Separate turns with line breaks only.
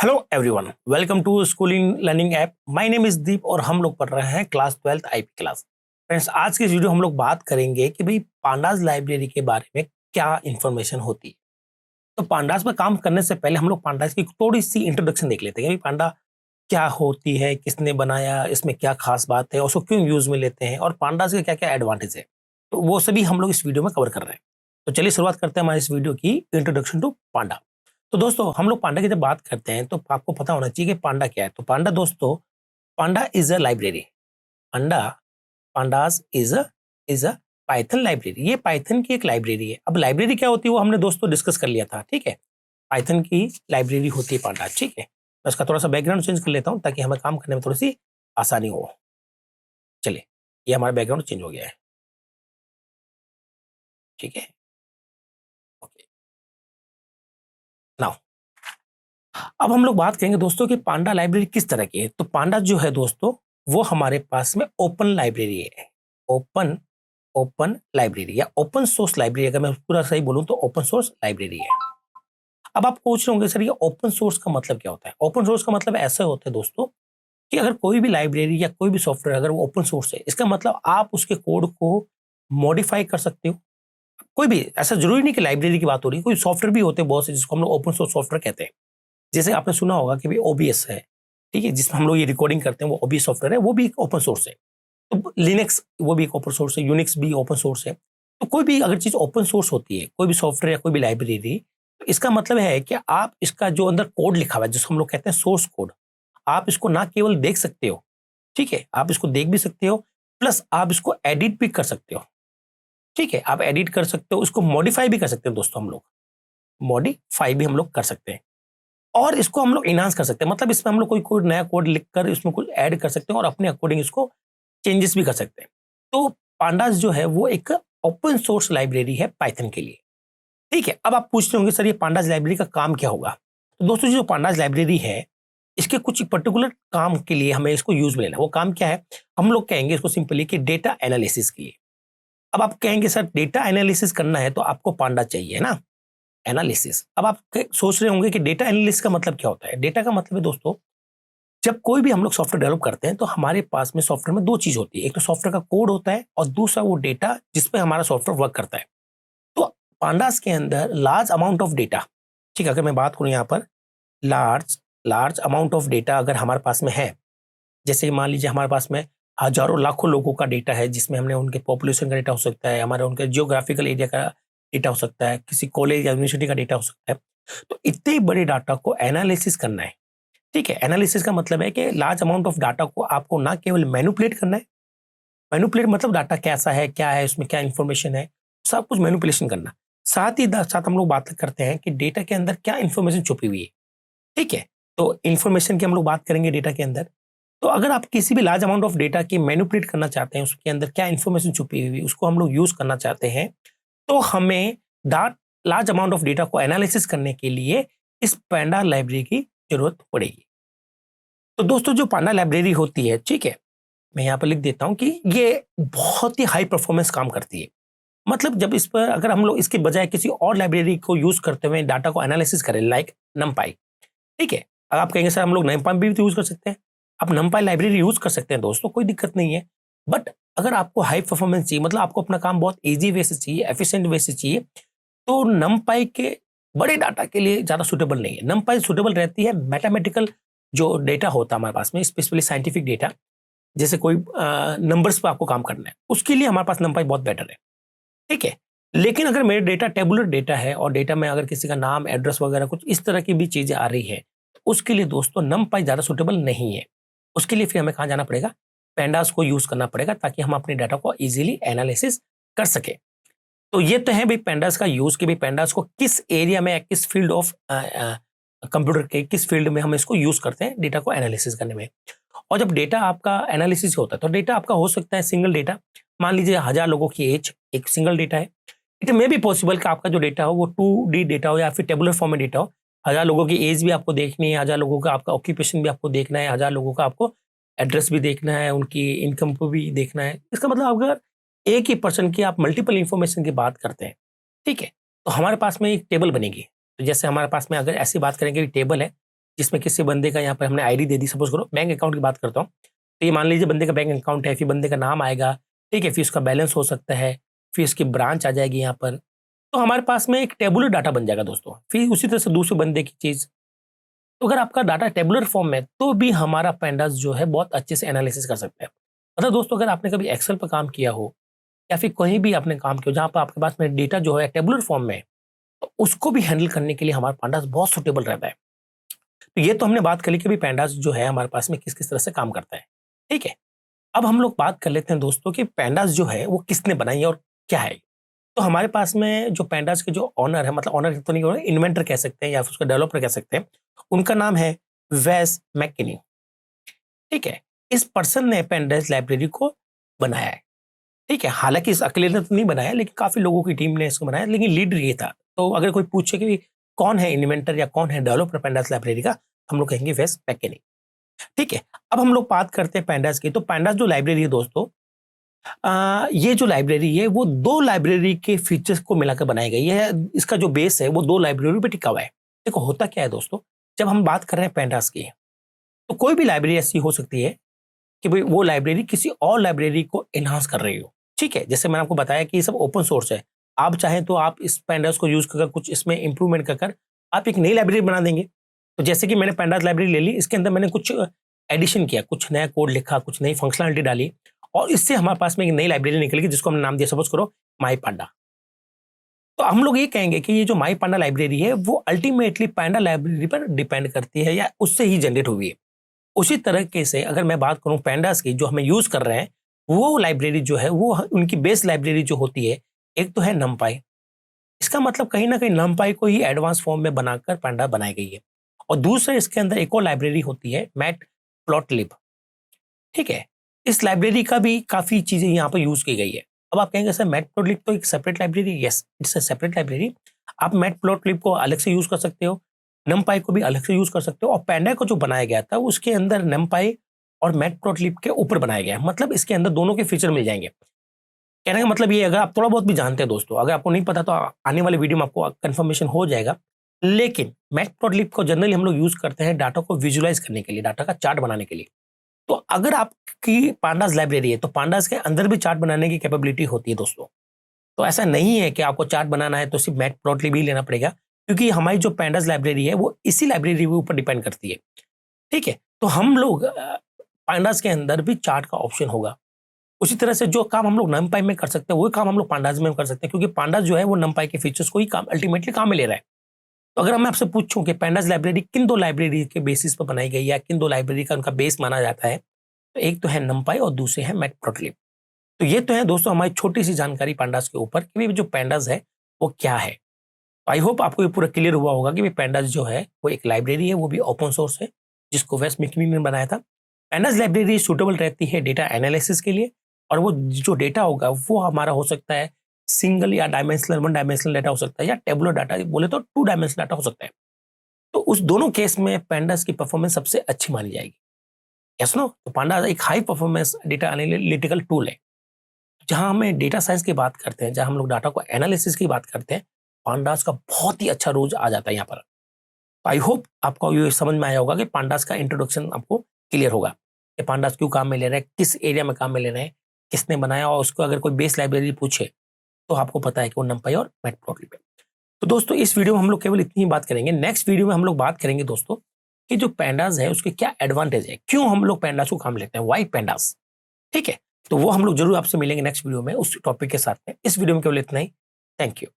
Hello everyone, welcome to schooling learning app. My name is Deep और हम लोग पढ़ रहे हैं class 12th IP class. Friends, आज की इस वीडियो हम लोग बात करेंगे कि भाई पांडास लाइब्रेरी के बारे में क्या इंफॉर्मेशन होती है। तो पांडास पर काम करने से पहले हम लोग पांडास की थोड़ी सी इंट्रोडक्शन देख लेते हैं कि भाई पांडा क्या होती है, किसने बनाया, इसमें क्या खास बात है, उसको क्यों यूज में लेते हैं और पांडास के क्या क्या एडवांटेज है। तो वो सभी हम लोग इस वीडियो में कवर कर रहे हैं। तो चलिए शुरुआत करते हैं हमारे इस वीडियो की इंट्रोडक्शन टू पांडा। तो दोस्तों, हम लोग पांडा की जब बात करते हैं तो आपको पता होना चाहिए कि पांडा क्या है। तो पांडा दोस्तों, panda is a library. Panda pandas is a Python library. ये पाइथन की एक लाइब्रेरी है। अब लाइब्रेरी क्या होती है वो हमने दोस्तों डिस्कस कर लिया था, ठीक है। पाइथन की लाइब्रेरी होती है पांडा, ठीक है। मैं उसका थोड़ा सा बैकग्राउंड चेंज कर लेता हूँ ताकि हमें काम करने में थोड़ी सी आसानी हो। चलिए, ये हमारा बैकग्राउंड चेंज हो गया है, ठीक है। ओके, नाउ अब हम लोग बात करेंगे दोस्तों कि पांडा लाइब्रेरी किस तरह की है। तो पांडा जो है दोस्तों, वो हमारे पास में ओपन लाइब्रेरी है। ओपन ओपन लाइब्रेरी या ओपन सोर्स लाइब्रेरी, अगर मैं पूरा सही बोलूं तो ओपन सोर्स लाइब्रेरी है। अब आप पूछ रहे होंगे सर, ये ओपन सोर्स का मतलब क्या होता है। ओपन सोर्स का मतलब ऐसा होता है दोस्तों कि अगर कोई भी लाइब्रेरी या कोई भी सॉफ्टवेयर अगर वो ओपन सोर्स है, इसका मतलब आप उसके कोड को मॉडिफाई कर सकते हो। कोई भी, ऐसा जरूरी नहीं कि लाइब्रेरी की बात हो रही है, कोई सॉफ्टवेयर भी होते हैं बहुत से जिसको हम लोग ओपन सोर्स सॉफ्टवेयर कहते हैं। जैसे आपने सुना होगा कि भाई ओबीएस है, ठीक है, जिसमें हम लोग ये रिकॉर्डिंग करते हैं, वो ओबीएस सॉफ्टवेयर है, वो भी एक ओपन सोर्स है। तो लिनक्स वो भी एक ओपन सोर्स है, यूनिक्स भी ओपन सोर्स है। तो कोई भी अगर चीज ओपन सोर्स होती है, कोई भी सॉफ्टवेयर या कोई भी लाइब्रेरी, तो इसका मतलब है कि आप इसका जो अंदर कोड लिखा हुआ है जिसको हम लोग कहते हैं सोर्स कोड, आप इसको ना केवल देख सकते हो, ठीक है, आप इसको देख भी सकते हो, प्लस आप इसको एडिट भी कर सकते हो, ठीक है। आप एडिट कर सकते हो, उसको मॉडिफाई भी कर सकते हैं दोस्तों। हम लोग मॉडिफाई भी हम लोग कर सकते हैं और इसको हम लोग इनहांस कर सकते हैं। मतलब इसमें हम लोग कोई कोई नया कोड लिखकर इसमें कुछ ऐड कर सकते हैं और अपने अकॉर्डिंग इसको चेंजेस भी कर सकते हैं। तो पांडास जो है वो एक ओपन सोर्स लाइब्रेरी है पाइथन के लिए, ठीक है। अब आप पूछते होंगे सर, ये पांडास लाइब्रेरी का काम क्या होगा। तो दोस्तों, जो पांडास लाइब्रेरी है, इसके कुछ पर्टिकुलर काम के लिए हमें इसको यूज में लेना है। वो काम क्या है, हम लोग कहेंगे इसको सिंपली कि डेटा एनालिसिस के लिए। अब आप कहेंगे सर, डेटा एनालिसिस करना है तो आपको पांडा चाहिए, है ना। एनालिसिस, अब आप सोच रहे होंगे कि डेटा एनालिसिस का मतलब क्या होता है। डेटा का मतलब है दोस्तों, जब कोई भी हम लोग सॉफ्टवेयर डेवलप करते हैं तो हमारे पास में सॉफ्टवेयर में दो चीज होती है। एक तो सॉफ्टवेयर का कोड होता है और दूसरा वो डेटा जिस पे हमारा सॉफ्टवेयर वर्क करता है। तो पांडास के अंदर लार्ज अमाउंट ऑफ डेटा, ठीक है, अगर मैं बात करूं यहाँ पर large large amount of data अगर हमारे पास में है, जैसे मान लीजिए हमारे पास में हजारों लाखों लोगों का डेटा है, जिसमें हमने उनके पॉपुलेशन का डेटा हो सकता है, हमारे उनके जियोग्राफिकल एरिया का डेटा हो सकता है, किसी कॉलेज या यूनिवर्सिटी का डेटा हो सकता है। तो इतने बड़े डाटा को एनालिसिस करना है, ठीक है। एनालिसिस का मतलब है कि लार्ज अमाउंट ऑफ डाटा को आपको ना केवल मैनिपुलेट करना है। मैनिपुलेट मतलब डाटा कैसा है, क्या है, उसमें क्या इंफॉर्मेशन है, सब कुछ मैनिपुलेशन करना। साथ ही साथ हम लोग बात करते हैं कि डेटा के अंदर क्या इंफॉर्मेशन छुपी हुई है, ठीक है। तो इंफॉर्मेशन की हम लोग बात करेंगे डेटा के अंदर। तो अगर आप किसी भी लार्ज अमाउंट ऑफ डेटा की मैनिपुलेट करना चाहते हैं, उसके अंदर क्या इंफॉर्मेशन छुपी हुई है उसको हम लोग यूज करना चाहते हैं, तो हमें dot large amount of data को एनालिसिस करने के लिए इस पांडा लाइब्रेरी की जरूरत पड़ेगी। तो दोस्तों, जो पांडा लाइब्रेरी होती है, ठीक है, मैं यहाँ पर लिख देता हूँ कि ये बहुत ही हाई परफॉर्मेंस काम करती है। मतलब जब इस पर अगर हम लोग इसके बजाय किसी और लाइब्रेरी को यूज करते हुए डाटा को एनालिसिस करें, लाइक नमपाई, ठीक है। अब आप कहेंगे सर हम लोग नमपाई भी तो यूज कर सकते हैं। आप नमपाई लाइब्रेरी यूज कर सकते हैं दोस्तों, कोई दिक्कत नहीं है। बट अगर आपको हाई परफॉर्मेंस चाहिए, मतलब आपको अपना काम बहुत इजी वे से चाहिए, एफिशिएंट वे से चाहिए, तो नमपाई के बड़े डाटा के लिए ज्यादा सुटेबल नहीं है। नमपाई सुटेबल रहती है मैथमेटिकल जो डेटा होता है हमारे पास में, स्पेशली साइंटिफिक डेटा, जैसे कोई नंबर्स पे आपको काम करना है, उसके लिए हमारे पास नमपाई बहुत बेटर है, ठीक है। लेकिन अगर मेरे डेटा टेबुलर डेटा है और डेटा में अगर किसी का नाम, एड्रेस वगैरह कुछ इस तरह की भी चीजें आ रही है, तो उसके लिए दोस्तों नमपाई ज्यादा सुटेबल नहीं है। उसके लिए फिर हमें कहाँ जाना पड़ेगा, पेंडास को यूज करना पड़ेगा, ताकि हम अपने डाटा को इजीली एनालिसिस कर सके। तो ये तो है भाई पेंडास का यूज, कि भाई पेंडास को किस एरिया में, किस फील्ड ऑफ कंप्यूटर के किस फील्ड में हम इसको यूज करते हैं डेटा को एनालिसिस करने में। और जब डेटा आपका एनालिसिस होता है तो डेटा आपका हो सकता है सिंगल डेटा। मान लीजिए 1000 लोगों की एज एक सिंगल डेटा है। इट मे बी पॉसिबल कि आपका जो डेटा हो वो 2D डेटा हो या फिर टेबुलर फॉर्म में डेटा हो। 1000 लोगों की एज भी आपको देखनी है, 1000 लोगों का आपका ऑक्यूपेशन भी आपको देखना है, 1000 लोगों का आपको एड्रेस भी देखना है, उनकी इनकम को भी देखना है। इसका मतलब अगर एक ही पर्सन की आप मल्टीपल इंफॉर्मेशन की बात करते हैं, ठीक है, तो हमारे पास में एक टेबल बनेगी। तो जैसे हमारे पास में अगर ऐसी बात करेंगे कि टेबल है, जिसमें किसी बंदे का यहाँ पर हमने आईडी दे दी, सपोज करो बैंक अकाउंट की बात करता हूँ, तो ये मान लीजिए बंदे का बैंक अकाउंट है, फिर बंदे का नाम आएगा, ठीक है, फिर उसका बैलेंस हो सकता है, फिर इसकी ब्रांच आ जाएगी यहाँ पर, तो हमारे पास में एक टेबुलर डाटा बन जाएगा दोस्तों। फिर उसी तरह से दूसरे बंदे की चीज़, तो अगर आपका डाटा टेबुलर फॉर्म में है, तो भी हमारा पैंडास जो है बहुत अच्छे से एनालिसिस कर सकता है। मतलब दोस्तों, अगर आपने कभी एक्सेल पर काम किया हो या फिर कहीं भी आपने काम किया हो जहाँ पर आपके पास में डेटा जो है टेबुलर फॉर्म में है, तो उसको भी हैंडल करने के लिए हमारा पैंडास बहुत सुटेबल रहता है। तो ये तो हमने बात कर ली कि भाई पैंडास जो है हमारे पास में किस किस तरह से काम करता है, ठीक है। अब हम लोग बात कर लेते हैं दोस्तों कि पैंडास जो है वो किसने बनाई है और क्या है। तो हमारे पास में जो पैंडास के जो ऑनर है, मतलब ऑनर तो नहीं होगा, इन्वेंटर कह सकते हैं या फिर उसका डेवलपर कह सकते हैं, उनका नाम है वेस मैककिनी, ठीक है। इस पर्सन ने पैंडास लाइब्रेरी को बनाया है, ठीक है। हालांकि इस अकेले ने तो नहीं बनाया, लेकिन काफी लोगों की टीम ने इसको बनाया, लेकिन लीडर ये था। तो अगर कोई पूछे कि कौन है इन्वेंटर या कौन है डेवलपर पैंडास लाइब्रेरी का, हम लोग कहेंगे वेस मैककिनी, ठीक है। अब हम लोग बात करते हैं पैंडास की। तो पैंडास जो लाइब्रेरी है दोस्तों, ये जो लाइब्रेरी है वो दो लाइब्रेरी के फीचर्स को मिलाकर बनाई गई है। इसका जो बेस है वो दो लाइब्रेरी पे टिका हुआ है। देखो होता क्या है दोस्तों, जब हम बात कर रहे हैं पैंडास की, तो कोई भी लाइब्रेरी ऐसी हो सकती है कि भाई वो लाइब्रेरी किसी और लाइब्रेरी को एनहांस कर रही हो, ठीक है। जैसे मैंने आपको बताया कि ये सब ओपन सोर्स है, आप चाहें तो आप इस पैंडास को यूज कर कुछ इसमें इंप्रूवमेंट कर आप एक नई लाइब्रेरी बना देंगे। तो जैसे कि मैंने पैंडास लाइब्रेरी ले ली, इसके अंदर मैंने कुछ एडिशन किया, कुछ नया कोड लिखा, कुछ नई फंक्शनलिटी डाली, और इससे हमारे पास में एक नई लाइब्रेरी निकलेगी जिसको हमने नाम दिया, सपोज करो माई पांडा। तो हम लोग ये कहेंगे कि ये जो माई पांडा लाइब्रेरी है वो अल्टीमेटली पांडा लाइब्रेरी पर डिपेंड करती है या उससे ही जनरेट हुई है। उसी तरीके से अगर मैं बात करूं पैंडास की, जो हमें यूज कर रहे हैं, वो लाइब्रेरी जो है वो उनकी बेस लाइब्रेरी जो होती है, एक तो है नमपाई। इसका मतलब कहीं ना कहीं नमपाई को ही एडवांस फॉर्म में बनाकर पांडा बनाई गई है। और दूसरे इसके अंदर एक और लाइब्रेरी होती है मैट प्लॉटलिब, ठीक है। इस लाइब्रेरी का भी काफ़ी चीज़ें यहाँ पर यूज़ की गई है। अब आप कहेंगे सर मैटप्लॉटलिब तो एक separate library, yes it's a separate library. आप मैटप्लॉटलिब को अलग से यूज़ कर सकते हो, नमपाई को भी अलग से यूज़ कर सकते हो, और पैंडा को जो बनाया गया था उसके अंदर नमपाई और मैटप्लॉटलिब के ऊपर बनाया गया है। मतलब इसके अंदर दोनों के फीचर मिल जाएंगे। कहने का मतलब ये, अगर आप थोड़ा बहुत भी जानते हैं दोस्तों, अगर आपको नहीं पता तो आने वाले वीडियो में आपको कंफर्मेशन हो जाएगा। लेकिन मैटप्लॉटलिब को जनरली हम लोग यूज़ करते हैं डाटा को विजुअलाइज करने के लिए, डाटा का चार्ट बनाने के लिए। तो अगर आपकी पांडास लाइब्रेरी है तो पांडास के अंदर भी चार्ट बनाने की कैपेबिलिटी होती है दोस्तों। तो ऐसा नहीं है कि आपको चार्ट बनाना है तो सिर्फ मैटप्लॉटलिब ही लेना पड़ेगा, क्योंकि हमारी जो पांडास लाइब्रेरी है वो इसी लाइब्रेरी के ऊपर डिपेंड करती है, ठीक है। तो हम लोग पांडास के अंदर भी चार्ट का ऑप्शन होगा। उसी तरह से जो काम हम लोग नमपाई में कर सकते हैं वही काम हम लोग पांडास में कर सकते हैं, क्योंकि पांडास जो है वो नमपाई के फीचर्स को ही काम अल्टीमेटली काम में ले रहा है। तो अगर मैं आपसे पूछूं कि पैंडास लाइब्रेरी किन दो लाइब्रेरी के बेसिस पर बनाई गई या किन दो लाइब्रेरी का उनका बेस माना जाता है, तो एक तो है नमपाई और दूसरे है मैटप्लॉटलिब। तो ये तो है दोस्तों हमारी छोटी सी जानकारी पांडास के ऊपर कि भाई जो पैंडास है वो क्या है। आई होप आपको ये पूरा क्लियर हुआ होगा कि भाई पैंडास जो है वो एक लाइब्रेरी है, वो भी ओपन सोर्स है, जिसको वेस मैककिनी ने बनाया था। पैंडास लाइब्रेरी सूटेबल रहती है डेटा एनालिसिस के लिए, और वो जो डेटा होगा वो हमारा हो सकता है सिंगल या डायमेंशनल, वन डायमेंशनल डाटा हो सकता है, या टेबुलर डाटा बोले तो टू डायमेंशनल डाटा हो सकता है। तो उस दोनों केस में पैंडास की परफॉर्मेंस सबसे अच्छी मानी जाएगी। यस नो, तो पांडा एक high performance data analytical tool है। जहां हमें डेटा साइंस की बात करते हैं, जहां हम लोग डाटा को एनालिसिस की बात करते हैं, पांडास का बहुत ही अच्छा रोज आ जाता है यहाँ पर। आई होप आपको ये समझ में आया होगा कि पांडास का इंट्रोडक्शन आपको क्लियर होगा कि पांडास क्यों काम में ले रहे हैं, किस एरिया में काम में ले रहे हैं, किसने बनाया, और उसको अगर कोई बेस लाइब्रेरी पूछे तो आपको पता है कि वो नमपाई और मैटप्लॉटलिब है। तो दोस्तों इस वीडियो में हम लोग केवल इतनी ही बात करेंगे। नेक्स्ट वीडियो में हम लोग बात करेंगे दोस्तों कि जो पैंडास है उसके क्या एडवांटेज है, क्यों हम लोग पैंडास को काम लेते हैं, वाई पैंडास, ठीक है। तो वो हम लोग जरूर आपसे मिलेंगे नेक्स्ट वीडियो में उस टॉपिक के साथ में। इस वीडियो में केवल इतना ही। Thank you.